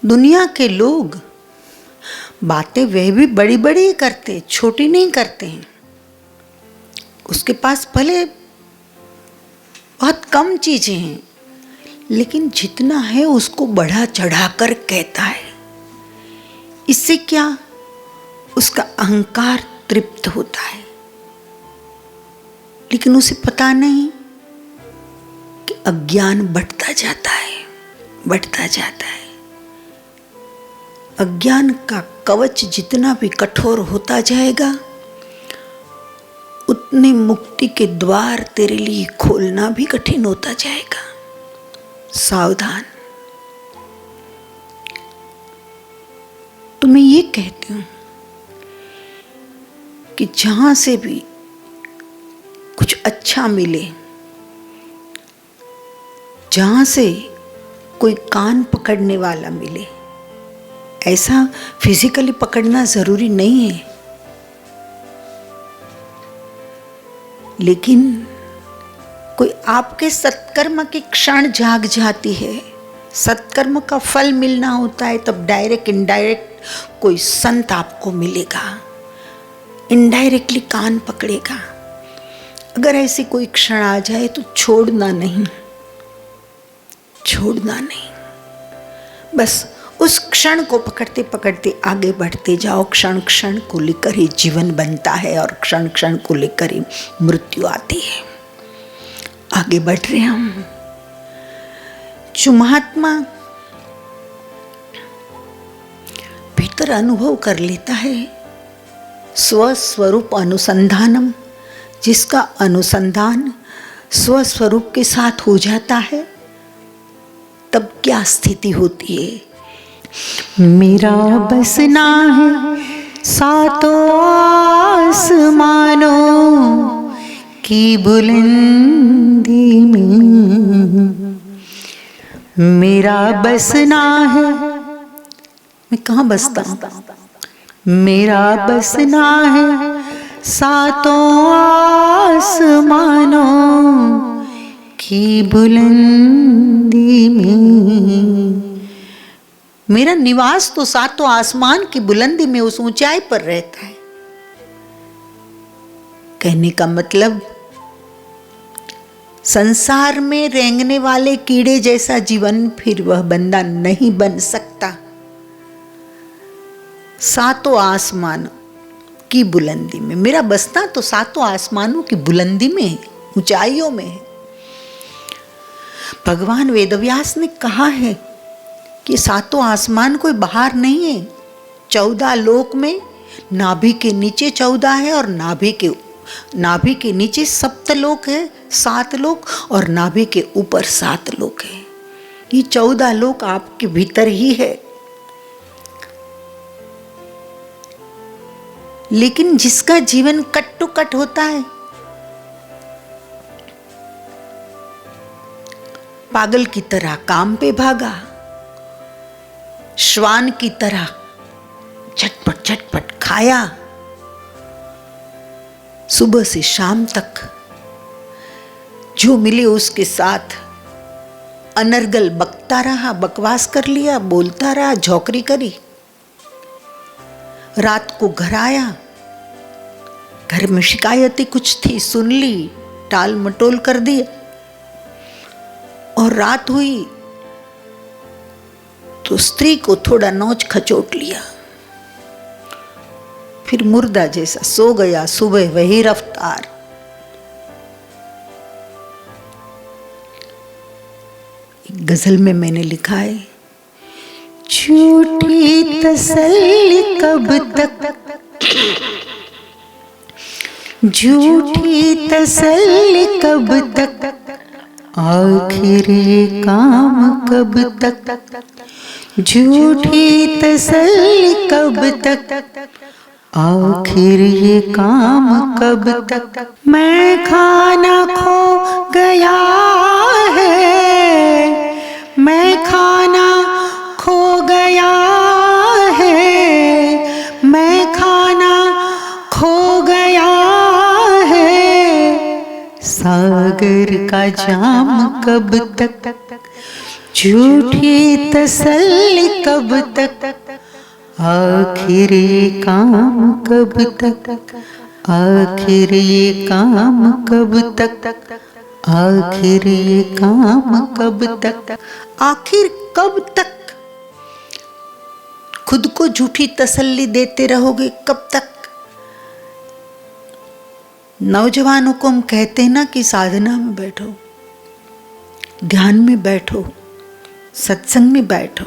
दुनिया के लोग बातें वह भी बड़ी बड़ी करते, छोटी नहीं करते हैं। उसके पास भले बहुत कम चीजें हैं, लेकिन जितना है उसको बढ़ा चढ़ा कर कहता है। इससे क्या, उसका अहंकार तृप्त होता है, लेकिन उसे पता नहीं कि अज्ञान बढ़ता जाता है, बढ़ता जाता है। अज्ञान का कवच जितना भी कठोर होता जाएगा, उतने मुक्ति के द्वार तेरे लिए खोलना भी कठिन होता जाएगा। सावधान। तो मैं ये कहती हूं कि जहां से भी कुछ अच्छा मिले, जहां से कोई कान पकड़ने वाला मिले, ऐसा फिजिकली पकड़ना जरूरी नहीं है, लेकिन कोई आपके सत्कर्म की क्षण जाग जाती है, सत्कर्म का फल मिलना होता है, तब डायरेक्ट इनडायरेक्ट कोई संत आपको मिलेगा, इनडायरेक्टली कान पकड़ेगा। अगर ऐसी कोई क्षण आ जाए तो छोड़ना नहीं, छोड़ना नहीं, बस उस क्षण को पकड़ते पकड़ते आगे बढ़ते जाओ। क्षण क्षण को लेकर ही जीवन बनता है और क्षण क्षण को लेकर ही मृत्यु आती है। आगे बढ़ रहे हम। जो महात्मा भीतर अनुभव कर लेता है स्वस्वरूप अनुसंधानम, जिसका अनुसंधान स्वस्वरूप के साथ हो जाता है, तब क्या स्थिति होती है। मेरा बसना है सातों आसमानों की बुलंदी में, मेरा बसना है। मैं कहाँ बसता हूँ? मेरा बसना है सातों आसमानों की बुलंदी में। मेरा निवास तो सातों आसमान की बुलंदी में, उस ऊंचाई पर रहता है। कहने का मतलब, संसार में रेंगने वाले कीड़े जैसा जीवन फिर वह बंदा नहीं बन सकता। सातों आसमान की बुलंदी में मेरा बसना तो सातों आसमानों की बुलंदी में है, ऊंचाइयों में है। भगवान वेदव्यास ने कहा है कि सातों आसमान कोई बाहर नहीं है। 14 लोक में नाभि के नीचे 14 है, और नाभि के नीचे सप्तलोक है, 7 लोक, और नाभि के ऊपर 7 लोक है। ये 14 लोक आपके भीतर ही है। लेकिन जिसका जीवन कट टू कट होता है, पागल की तरह काम पे भागा, श्वान की तरह झटपट झटपट खाया, सुबह से शाम तक जो मिले उसके साथ अनर्गल बकता रहा, बकवास कर लिया, बोलता रहा, झोंकरी करी। रात को घर आया, घर में शिकायतें कुछ थी, सुन ली, टाल मटोल कर दिया, और रात हुई तो स्त्री को थोड़ा नोच खचोट लिया, फिर मुर्दा जैसा सो गया। सुबह वही रफ्तार। एक गजल में मैंने लिखा है, झूठी तसल्ली कब तक, झूठी तसल्ली कब तक, आखिर ये काम कब तक, झूठी तसल्ली कब तक, आखिर ये काम कब तक। मैं खाना खो गया है, मैं खाना खो गया है, मैं खाना खो गया है, सागर का जाम कब तक, झूठी तसल्ली कब तक, आखिर ये काम कब तक, आखिर ये काम कब तक, आखिर ये काम कब तक, आखिर कब तक खुद को झूठी तसल्ली देते रहोगे? कब तक? नौजवानों को हम कहते हैं ना कि साधना में बैठो, ध्यान में बैठो, सत्संग में बैठो,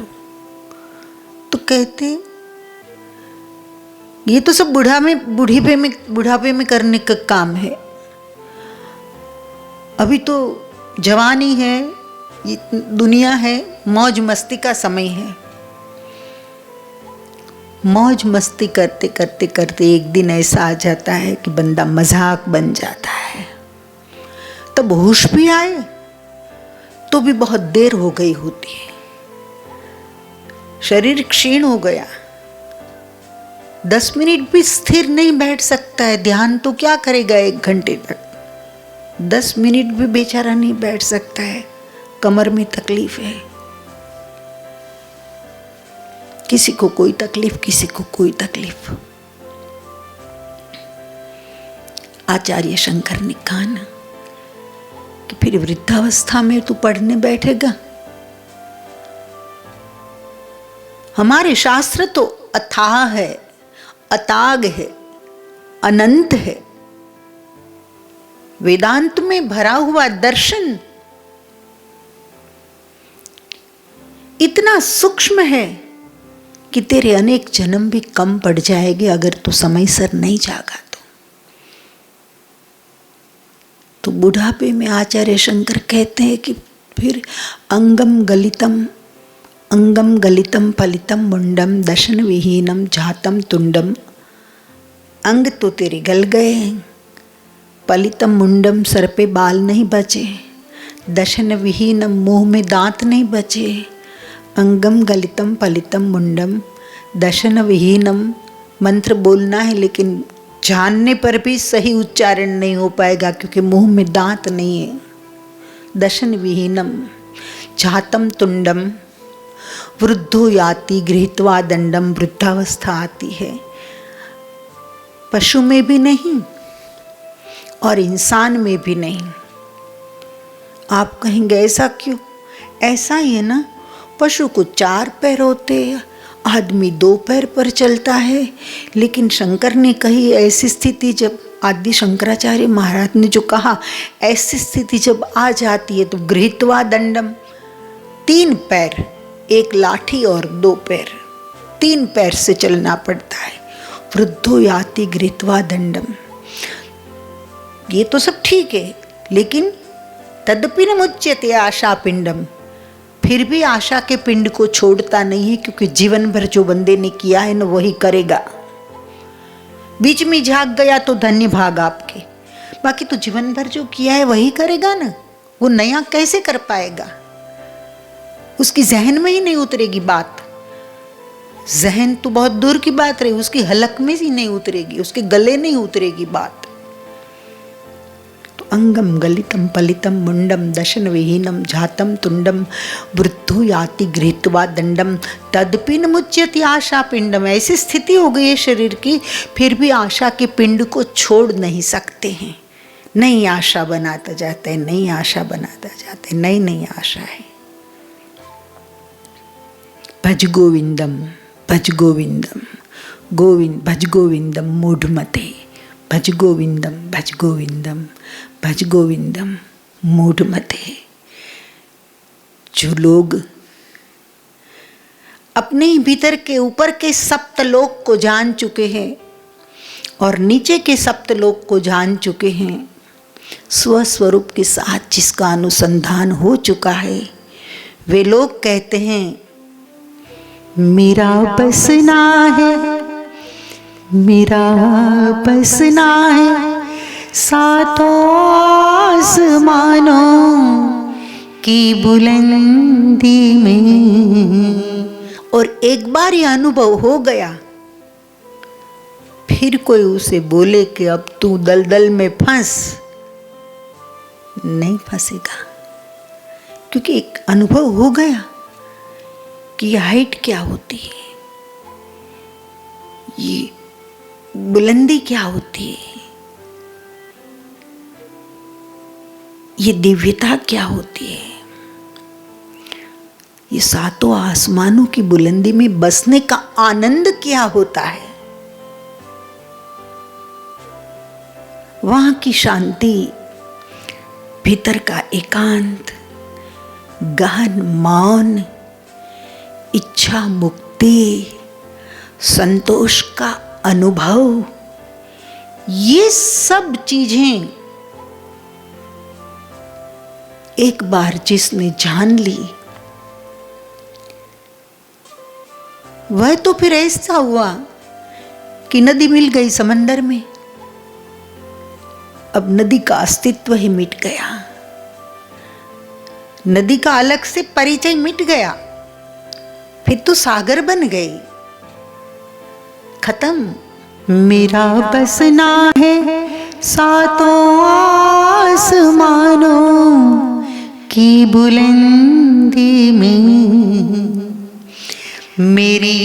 तो कहते ये तो सब बुढ़ापे में करने का काम है। अभी तो जवानी है, ये दुनिया है, मौज मस्ती का समय है। मौज मस्ती करते करते करते एक दिन ऐसा आ जाता है कि बंदा मजाक बन जाता है। तब होश भी आए तो भी बहुत देर हो गई होती है, शरीर क्षीण हो गया, 10 मिनट भी स्थिर नहीं बैठ सकता है। ध्यान तो क्या करेगा 1 घंटे तक, 10 मिनट भी बेचारा नहीं बैठ सकता है, कमर में तकलीफ है। किसी को कोई तकलीफ, किसी को कोई तकलीफ। आचार्य शंकर ने कहा ना कि फिर वृद्धावस्था में तू पढ़ने बैठेगा। हमारे शास्त्र तो अथाह है, अताग है, अनंत है। वेदांत में भरा हुआ दर्शन इतना सूक्ष्म है कि तेरे अनेक जन्म भी कम पड़ जाएंगे अगर तू समयसर नहीं जागा तो बुढ़ापे में आचार्य शंकर कहते हैं कि फिर अंगम गलितम फलितम मुंडम दशन विहीनम जातम तुंडम। अंग तो तेरे गल गए, पलितम मुंडम सर पे बाल नहीं बचे, दशन विहीनम मुंह में दांत नहीं बचे। अंगम गलितम फलितम मुंडम दशन विहीनम, मंत्र बोलना है लेकिन जानने पर भी सही उच्चारण नहीं हो पाएगा क्योंकि मुंह में दांत नहीं है। दशन विहीनम जातम तुंडम, वृद्धो याति गृहीत्वा दंडम, वृद्धावस्था आती है। पशु में भी नहीं और इंसान में भी नहीं। आप कहेंगे ऐसा क्यों? ऐसा ही है ना, पशु को 4 पैर होते, आदमी 2 पैर पर चलता है। लेकिन शंकर ने कही ऐसी स्थिति जब, आदि शंकराचार्य महाराज ने जो कहा, ऐसी स्थिति जब आ जाती है तो गृहीत्वा दंडम, 3 पैर, 1 लाठी और 2 पैर, 3 पैर से चलना पड़ता है। वृद्धो याति गृहीत्वा दंडम, ये तो सब ठीक है, लेकिन तदपि न मुच्यते आशा पिंडम, फिर भी आशा के पिंड को छोड़ता नहीं है क्योंकि जीवन भर जो बंदे ने किया है ना वही करेगा। बीच में झाग गया तो धन्य भाग आपके, बाकी तो जीवन भर जो किया है वही करेगा ना। वो नया कैसे कर पाएगा? उसकी जहन में ही नहीं उतरेगी बात। जहन तो बहुत दूर की बात रही, उसकी हलक में ही नहीं उतरेगी, उसके गले नहीं उतरेगी बात। अंगम गलितम पलितम मुंडम दशन विहीनम जातम तुंडम, वृद्धो याति गृहीत्वा दंडम, तदपि न मुच्यते आशा पिंडम। ऐसी स्थिति हो गई है शरीर की, फिर भी आशा के पिंड को छोड़ नहीं सकते हैं। नई आशा बनाता जाता है, नई आशा बनाता जाता है, नई नई आशा है। भज गोविंदम भज गोविंदम, गोविंद भज गोविंदम मूढ़मते, भज गोविंदम भज गोविंदम भज गोविंदम मूढ़मते। जो लोग अपने ही भीतर के ऊपर के सप्तलोक को जान चुके हैं और नीचे के सप्तलोक को जान चुके हैं, स्वस्वरूप के साथ जिसका अनुसंधान हो चुका है, वे लोग कहते हैं मेरा बसना है, मेरा बसना है सातों आसमानों की बुलंदी में। और एक बार यह अनुभव हो गया, फिर कोई उसे बोले कि अब तू दलदल में फंस, नहीं फंसेगा। क्योंकि एक अनुभव हो गया कि हाइट क्या होती है, ये बुलंदी क्या होती है, ये दिव्यता क्या होती है, ये सातों आसमानों की बुलंदी में बसने का आनंद क्या होता है, वहां की शांति, भीतर का एकांत, गहन मौन, इच्छा मुक्ति, संतोष का अनुभव, ये सब चीजें एक बार जिसने जान ली वह तो फिर ऐसा हुआ कि नदी मिल गई समंदर में। अब नदी का अस्तित्व ही मिट गया, नदी का अलग से परिचय मिट गया, फिर तो सागर बन गई, खत्म। मेरा बसना है सातों आसमानों की बुलंदी में, मेरी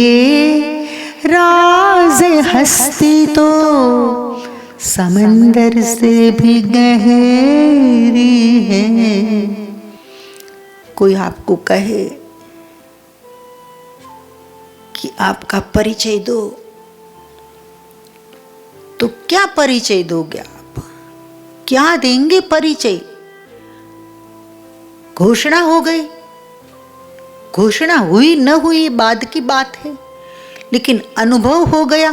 ये राज हस्ती तो समंदर से भी गहरी है। कोई आपको कहे कि आपका परिचय दो, तो क्या परिचय दोगे आप, क्या देंगे परिचय? घोषणा हो गई, घोषणा हुई न हुई बाद की बात है, लेकिन अनुभव हो गया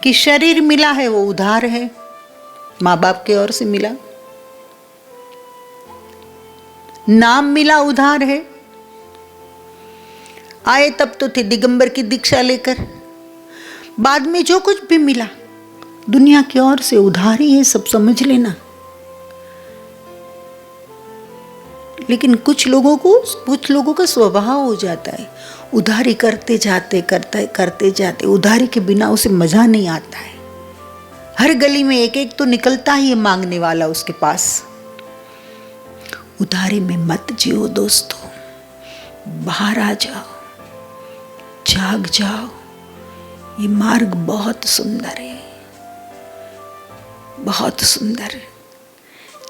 कि शरीर मिला है वो उधार है, माँ बाप की ओर से मिला, नाम मिला उधार है, आए तब तो थे दिगंबर की दीक्षा लेकर, बाद में जो कुछ भी मिला दुनिया की ओर से उधार ही है, सब समझ लेना। लेकिन कुछ लोगों का स्वभाव हो जाता है, उधारी करते जाते उधारी के बिना उसे मजा नहीं आता है। हर गली में एक एक तो निकलता ही है मांगने वाला उसके पास। उधारी में मत जियो दोस्तों, बाहर आ जाओ, जाग जाओ। ये मार्ग बहुत सुंदर है, बहुत सुंदर।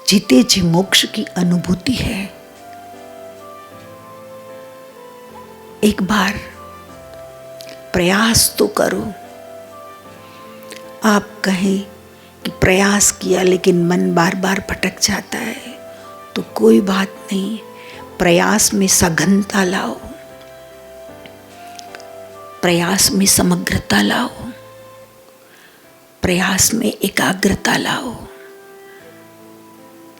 जीते जी मोक्ष की अनुभूति है। एक बार प्रयास तो करो। आप कहें कि प्रयास किया लेकिन मन बार बार भटक जाता है, तो कोई बात नहीं, प्रयास में सघनता लाओ, प्रयास में समग्रता लाओ, प्रयास में एकाग्रता लाओ।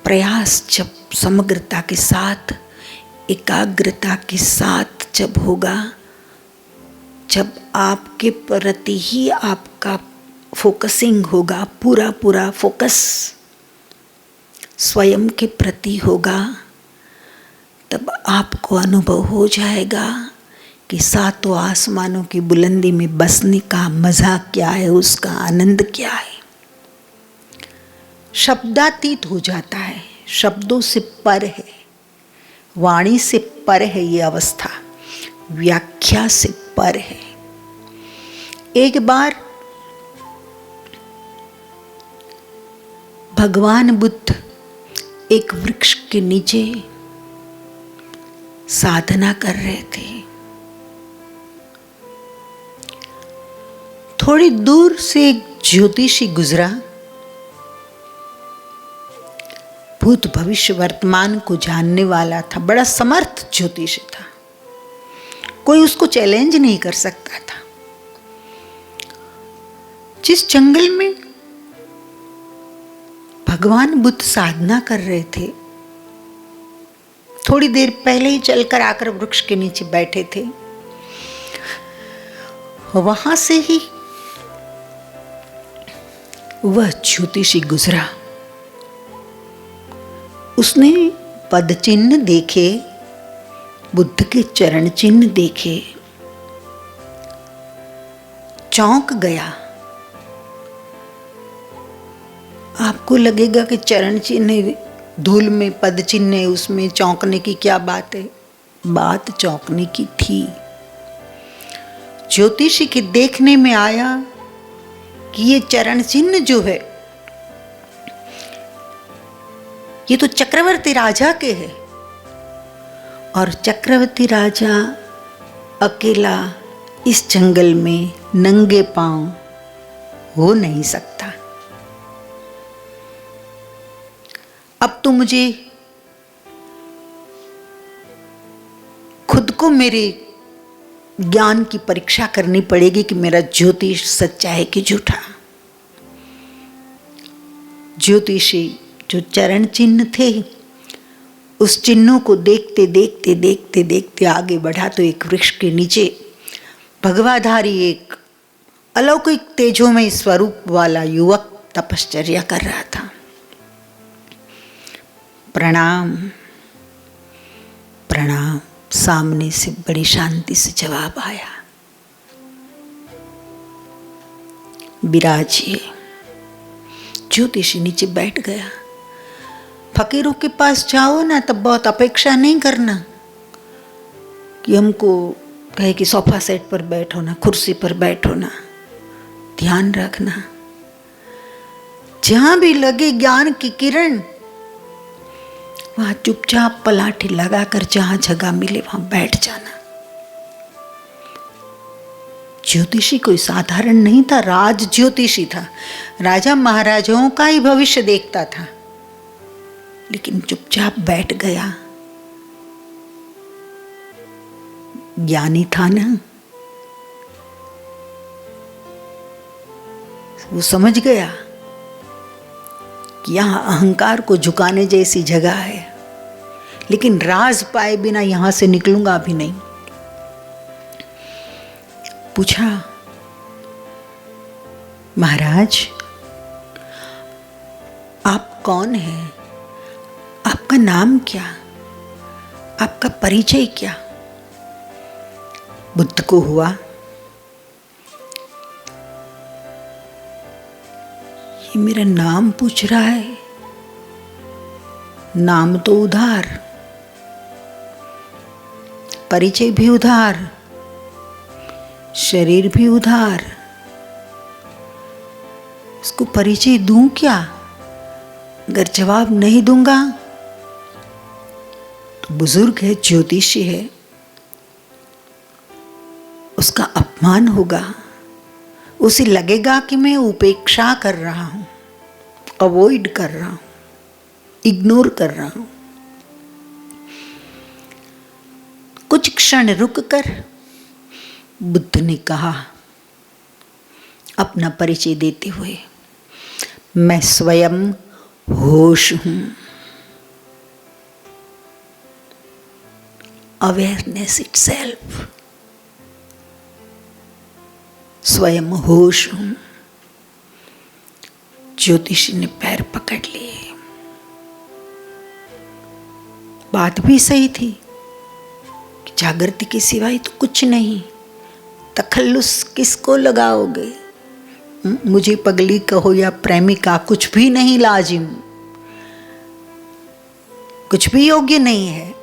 प्रयास जब समग्रता के साथ, एकाग्रता के साथ जब होगा, जब आपके प्रति ही आपका फोकसिंग होगा, पूरा पूरा फोकस स्वयं के प्रति होगा, तब आपको अनुभव हो जाएगा कि सातों आसमानों की बुलंदी में बसने का मजा क्या है, उसका आनंद क्या है। शब्दातीत हो जाता है, शब्दों से पर है, वाणी से पर है ये अवस्था, व्याख्या से पर है। एक बार भगवान बुद्ध एक वृक्ष के नीचे साधना कर रहे थे। थोड़ी दूर से एक ज्योतिषी गुजरा, भूत भविष्य वर्तमान को जानने वाला था, बड़ा समर्थ ज्योतिषी था, कोई उसको चैलेंज नहीं कर सकता था। जिस जंगल में भगवान बुद्ध साधना कर रहे थे, थोड़ी देर पहले ही चलकर आकर वृक्ष के नीचे बैठे थे, वहां से ही वह ज्योतिषी गुजरा। उसने पद चिन्ह देखे, बुद्ध के चरण चिन्ह देखे, चौंक गया। आपको लगेगा कि चरण चिन्ह धूल में पद चिन्ह है, उसमें चौंकने की क्या बात है? बात चौंकने की थी। ज्योतिषी के देखने में आया कि ये चरण चिन्ह जो है ये तो चक्रवर्ती राजा के है, और चक्रवर्ती राजा अकेला इस जंगल में नंगे पांव हो नहीं सकता। अब तो मुझे खुद को मेरे ज्ञान की परीक्षा करनी पड़ेगी कि मेरा ज्योतिष सच्चा है कि झूठा। ज्योतिषी जो चरण चिन्ह थे, उस चिन्हों को देखते देखते देखते देखते आगे बढ़ा तो एक वृक्ष के नीचे भगवाधारी एक अलौकिक तेजोमय स्वरूप वाला युवक तपश्चर्या कर रहा था। प्रणाम प्रणाम, सामने से बड़ी शांति से जवाब आया, विराजिए। ज्योतिषी नीचे बैठ गया। फकीरों के पास जाओ ना तब बहुत अपेक्षा नहीं करना कि हमको कहे कि सोफा सेट पर बैठो ना, कुर्सी पर बैठो ना। ध्यान रखना, जहां भी लगे ज्ञान की किरण, वहां चुपचाप पलाठी लगाकर जहां जगह मिले वहां बैठ जाना। ज्योतिषी कोई साधारण नहीं था, राज ज्योतिषी था। राजा महाराजाओं का ही भविष्य देखता था, लेकिन चुपचाप बैठ गया। ज्ञानी था ना, वो समझ गया कि यहां अहंकार को झुकाने जैसी जगह है, लेकिन राज पाए बिना यहां से निकलूंगा भी नहीं। पूछा, महाराज आप कौन हैं? आपका नाम क्या? आपका परिचय क्या? बुद्ध को हुआ ये मेरा नाम पूछ रहा है। नाम तो उधार, परिचय भी उधार, शरीर भी उधार। इसको परिचय दूं क्या? अगर जवाब नहीं दूंगा तो बुजुर्ग है, ज्योतिषी है, उसका अपमान होगा। उसे लगेगा कि मैं उपेक्षा कर रहा हूं, अवॉइड कर रहा हूं, इग्नोर कर रहा हूं। कुछ क्षण रुककर बुद्ध ने कहा अपना परिचय देते हुए, मैं स्वयं होश हूं। अवेयरनेस इटसेल्फ, स्वयं होश हूं। ज्योतिषी ने पैर पकड़ लिए। बात भी सही थी कि जागृति के सिवाय तो कुछ नहीं, तखल्लुस किसको लगाओगे? मुझे पगली कहो या प्रेमिका, कुछ भी नहीं लाजिम, कुछ भी योग्य नहीं है।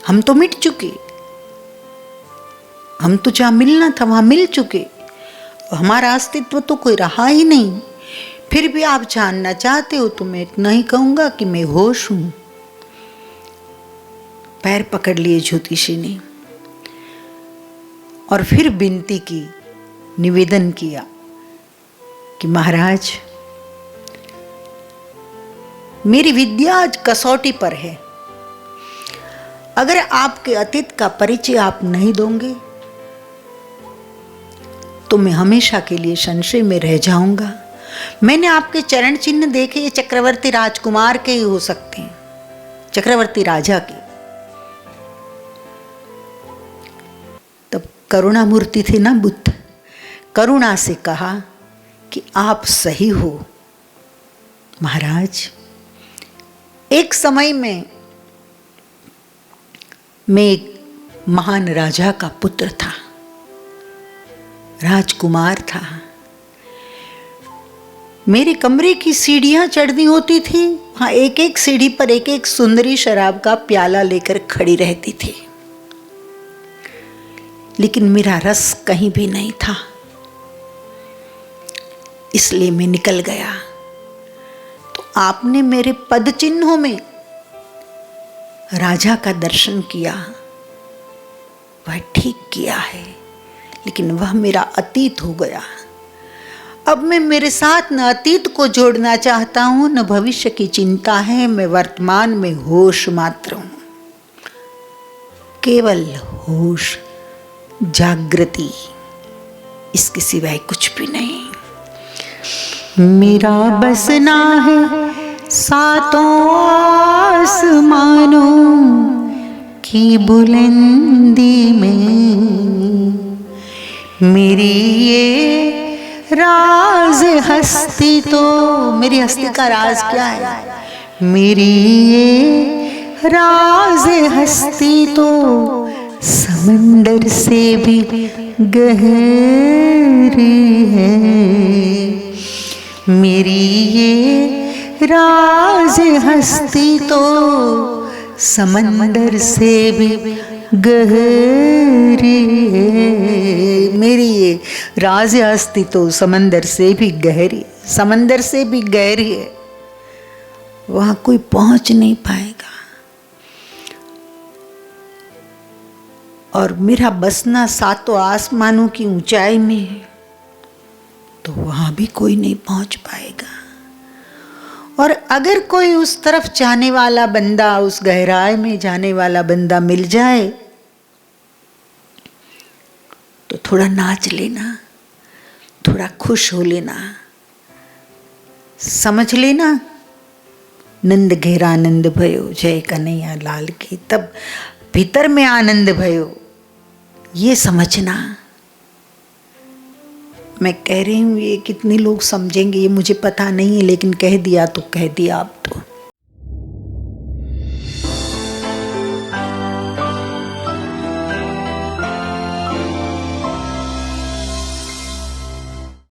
हम तो मिट चुके, हम तो जहां मिलना था वहां मिल चुके, हमारा अस्तित्व तो कोई रहा ही नहीं। फिर भी आप जानना चाहते हो तो मैं इतना ही कहूंगा कि मैं होश हूं। पैर पकड़ लिए ज्योतिषी ने और फिर विनती की, निवेदन किया कि महाराज मेरी विद्या आज कसौटी पर है। अगर आपके अतीत का परिचय आप नहीं दोगे तो मैं हमेशा के लिए संशय में रह जाऊंगा। मैंने आपके चरण चिन्ह देखे, ये चक्रवर्ती राजकुमार के ही हो सकते हैं, चक्रवर्ती राजा के। तब करुणा मूर्ति थे ना बुद्ध, करुणा से कहा कि आप सही हो महाराज। एक समय में मैं एक महान राजा का पुत्र था, राजकुमार था। मेरे कमरे की सीढ़ियां चढ़नी होती थी, हाँ, एक एक सीढ़ी पर एक एक सुंदरी शराब का प्याला लेकर खड़ी रहती थी, लेकिन मेरा रस कहीं भी नहीं था। इसलिए मैं निकल गया। तो आपने मेरे पद चिन्हों में राजा का दर्शन किया, वह ठीक किया है, लेकिन वह मेरा अतीत हो गया। अब मैं मेरे साथ न अतीत को जोड़ना चाहता हूं, न भविष्य की चिंता है। मैं वर्तमान में होश मात्र हूं, केवल होश, जागृति, इसके सिवाय कुछ भी नहीं। मेरा बसना है सातों आसमानों की बुलंदी में, मेरी ये राज हस्ती तो, मेरी हस्ती का राज क्या है? मेरी ये राज हस्ती तो समंदर से भी गहरी है, मेरी ये राज हस्ती तो समंदर से भी गहरी है। मेरी ये राज हस्ती तो समंदर से भी गहरी, समंदर से भी गहरी है, वहां कोई पहुंच नहीं पाएगा। और मेरा बसना सातों आसमानों की ऊंचाई में है, तो वहां भी कोई नहीं पहुंच पाएगा। और अगर कोई उस तरफ जाने वाला बंदा, उस गहराई में जाने वाला बंदा मिल जाए, तो थोड़ा नाच लेना, थोड़ा खुश हो लेना, समझ लेना नंद घेरा आनंद भयो, जय कन्हैया लाल की, तब भीतर में आनंद भयो, ये समझना। मैं कह रही हूँ, ये कितने लोग समझेंगे ये मुझे पता नहीं है, लेकिन कह दिया तो कह दिया। अब तो